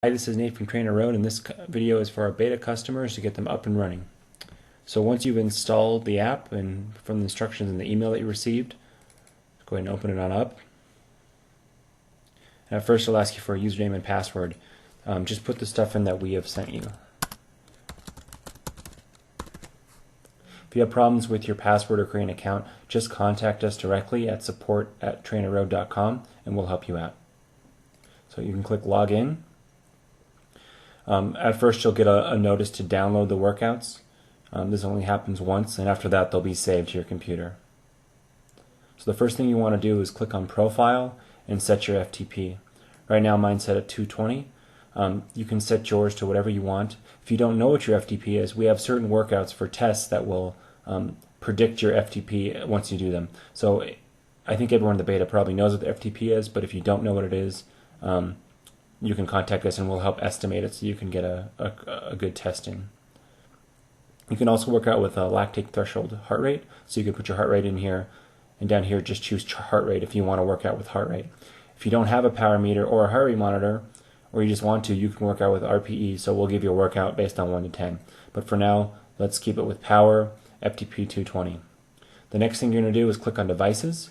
Hi, this is Nate from TrainerRoad, and this video is for our beta customers to get them up and running. So once you've installed the app and from the instructions in the email that you received, go ahead and open it on up. And at first it'll ask you for a username and password. Just put the stuff in that we have sent you. If you have problems with your password or creating an account, just contact us directly at support@trainerroad.com and we'll help you out. So you can click login. At first you'll get a notice to download the workouts. This only happens once, and after that they'll be saved to your computer. So the first thing you want to do is click on Profile and set your FTP. Right now mine's set at 220. You can set yours to whatever you want. If you don't know what your FTP is, we have certain workouts for tests that will predict your FTP once you do them. So I think everyone in the beta probably knows what the FTP is, but if you don't know what it is, you can contact us and we'll help estimate it so you can get a good testing. You can also work out with a lactate threshold heart rate, so you can put your heart rate in here, and down here just choose heart rate if you want to work out with heart rate. If you don't have a power meter or a heart rate monitor, or you just want to, you can work out with RPE, so we'll give you a workout based on 1 to 10. But for now, let's keep it with power, FTP 220. The next thing you're going to do is click on devices,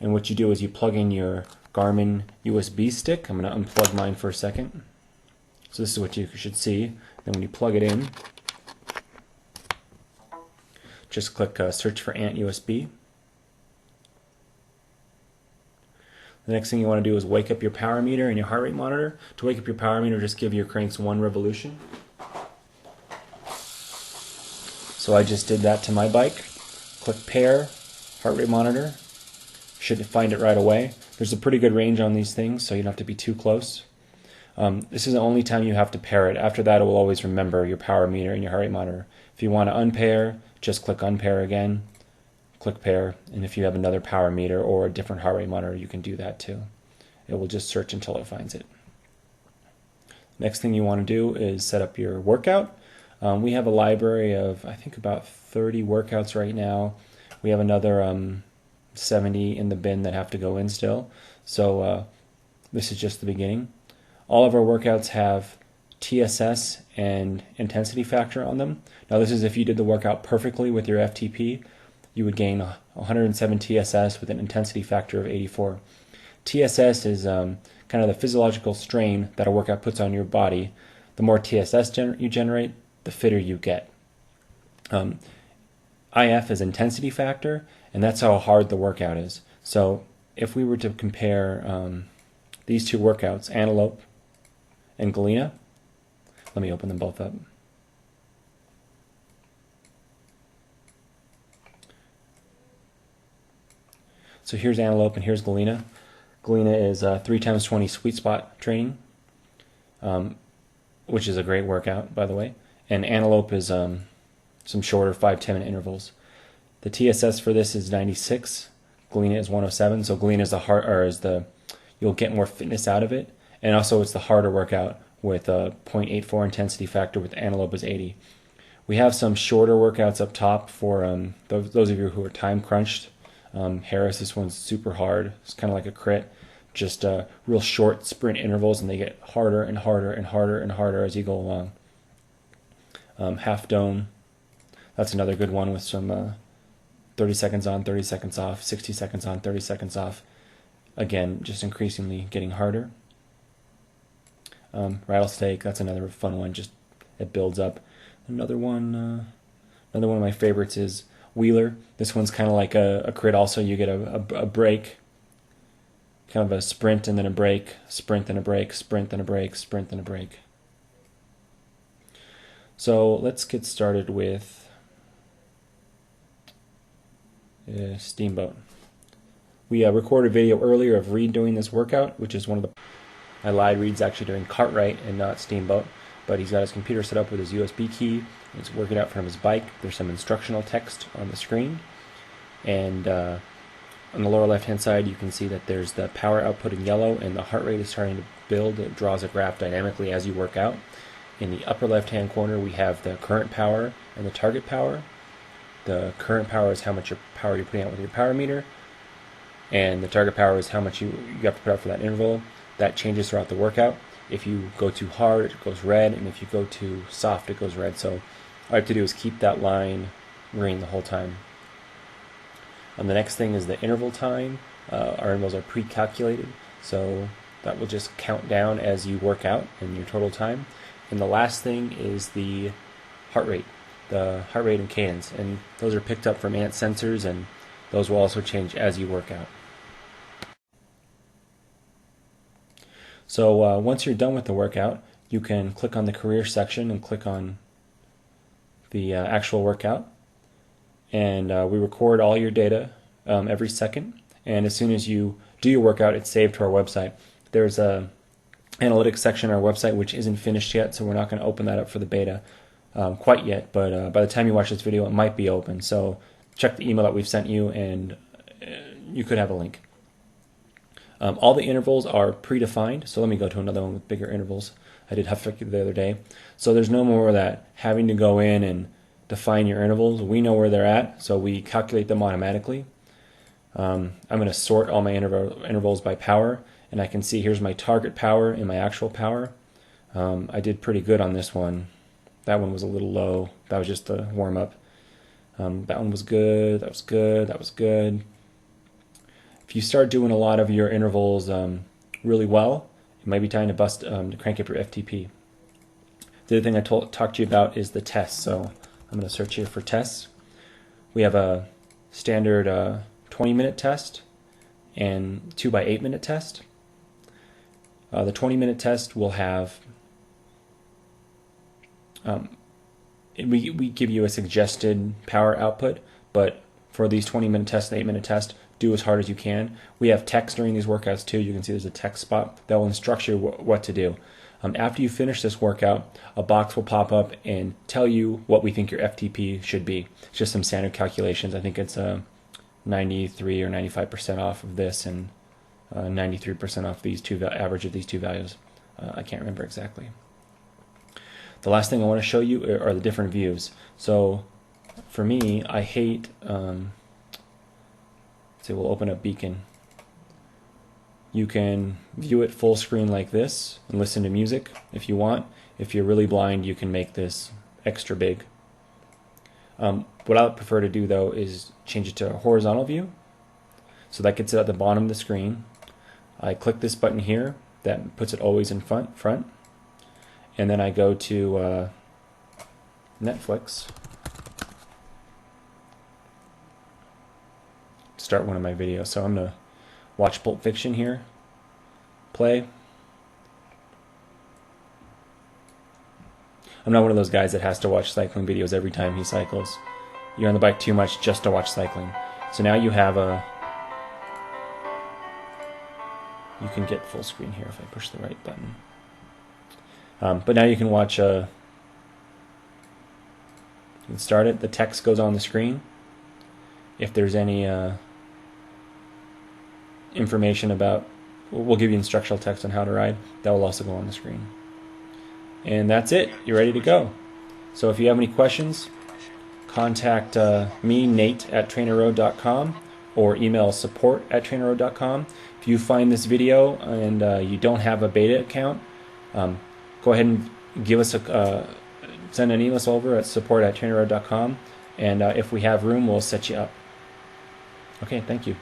and what you do is you plug in your Garmin USB stick. I'm going to unplug mine for a second. So this is what you should see. Then when you plug it in, just click search for ANT USB. The next thing you want to do is wake up your power meter and your heart rate monitor. To wake up your power meter, just give your cranks 1 revolution. So I just did that to my bike. Click pair, heart rate monitor. Should find it right away. There's a pretty good range on these things, so you don't have to be too close. This is the only time you have to pair it. After that, it will always remember your power meter and your heart rate monitor. If you want to unpair, just click unpair again, click pair, and if you have another power meter or a different heart rate monitor, you can do that too. It will just search until it finds it. Next thing you want to do is set up your workout. We have a library of, I think, about 30 workouts right now. We have another 70 in the bin that have to go in still. So this is just the beginning. All of our workouts have TSS and intensity factor on them. Now this is if you did the workout perfectly with your FTP, you would gain 107 TSS with an intensity factor of 84. TSS is kind of the physiological strain that a workout puts on your body. The more TSS you generate, the fitter you get. IF is intensity factor, and that's how hard the workout is. So if we were to compare these two workouts, Antelope and Galena, let me open them both up. So here's Antelope and here's Galena. Galena is 3 times 20 sweet spot training, which is a great workout, by the way. And Antelope is some shorter 5-10 minute intervals. The TSS for this is 96. Galena is 107. So Galena is you'll get more fitness out of it, and also it's the harder workout with a 0.84 intensity factor. With Antelope is 80. We have some shorter workouts up top for those of you who are time crunched. Harris, this one's super hard. It's kind of like a crit, just real short sprint intervals, and they get harder and harder and harder and harder as you go along. Half dome, that's another good one with some 30 seconds on, 30 seconds off, 60 seconds on, 30 seconds off. Again, just increasingly getting harder. Rattlesnake, that's another fun one, just it builds up. Another one of my favorites is Wheeler. This one's kind of like a crit also. You get a break, kind of a sprint and then a break, sprint and a break, sprint and a break, sprint and a break. So let's get started with Steamboat. We recorded a video earlier of Reed doing this workout, which is one of the... I lied, Reed's actually doing Cartwright and not Steamboat, but he's got his computer set up with his USB key. He's working out from his bike. There's some instructional text on the screen, and on the lower left hand side you can see that there's the power output in yellow and the heart rate is starting to build. It draws a graph dynamically as you work out. In the upper left hand corner we have the current power and the target power. The current power is how much power you're putting out with your power meter, and the target power is how much you have to put out for that interval. That changes throughout the workout. If you go too hard, it goes red, and if you go too soft, it goes red. So all I have to do is keep that line green the whole time. The next thing is the interval time. Our intervals are pre-calculated, so that will just count down as you work out in your total time. And the last thing is the heart rate and cadence, and those are picked up from ant sensors, and those will also change as you work out. So once you're done with the workout, you can click on the career section and click on the actual workout, and we record all your data every second, and as soon as you do your workout, it's saved to our website. There's a analytics section on our website which isn't finished yet, so we're not going to open that up for the beta quite yet, but by the time you watch this video, it might be open. So check the email that we've sent you, and you could have a link. All the intervals are predefined, so let me go to another one with bigger intervals. I did Huffwick the other day. So there's no more of that having to go in and define your intervals. We know where they're at, so we calculate them automatically. I'm going to sort all my intervals by power, and I can see here's my target power and my actual power. I did pretty good on this one. That one was a little low. That was just the warm-up. That one was good. That was good. That was good. If you start doing a lot of your intervals really well, it might be time to crank up your FTP. The other thing I talked to you about is the tests. So I'm going to search here for tests. We have a standard 20-minute test and 2x8 minute test. The 20-minute test will have we give you a suggested power output, but for these 20-minute tests and 8-minute tests, do as hard as you can. We have text during these workouts too. You can see there's a text spot that will instruct you what to do. After you finish this workout, a box will pop up and tell you what we think your FTP should be. It's just some standard calculations. I think it's 93 or 95% off of this, and 93% off these average of these two values. I can't remember exactly. The last thing I want to show you are the different views. So for me, I hate so we'll open up Beacon. You can view it full screen like this and listen to music if you want. If you're really blind, you can make this extra big. What I would prefer to do though is change it to a horizontal view. So that gets it at the bottom of the screen. I click this button here that puts it always in front. And then I go to Netflix. Start one of my videos. So I'm going to watch Pulp Fiction here. Play. I'm not one of those guys that has to watch cycling videos every time he cycles. You're on the bike too much just to watch cycling. So now you have you can get full screen here if I push the right button. But now you can watch, you can start it. The text goes on the screen. If there's any information about, we'll give you instructional text on how to ride, that will also go on the screen. And that's it. You're ready to go. So if you have any questions, contact me, Nate, at TrainerRoad.com, or email support@TrainerRoad.com. If you find this video and you don't have a beta account, go ahead and give us send an email over at support@TrainerRoad.com, and if we have room, we'll set you up. Okay, thank you.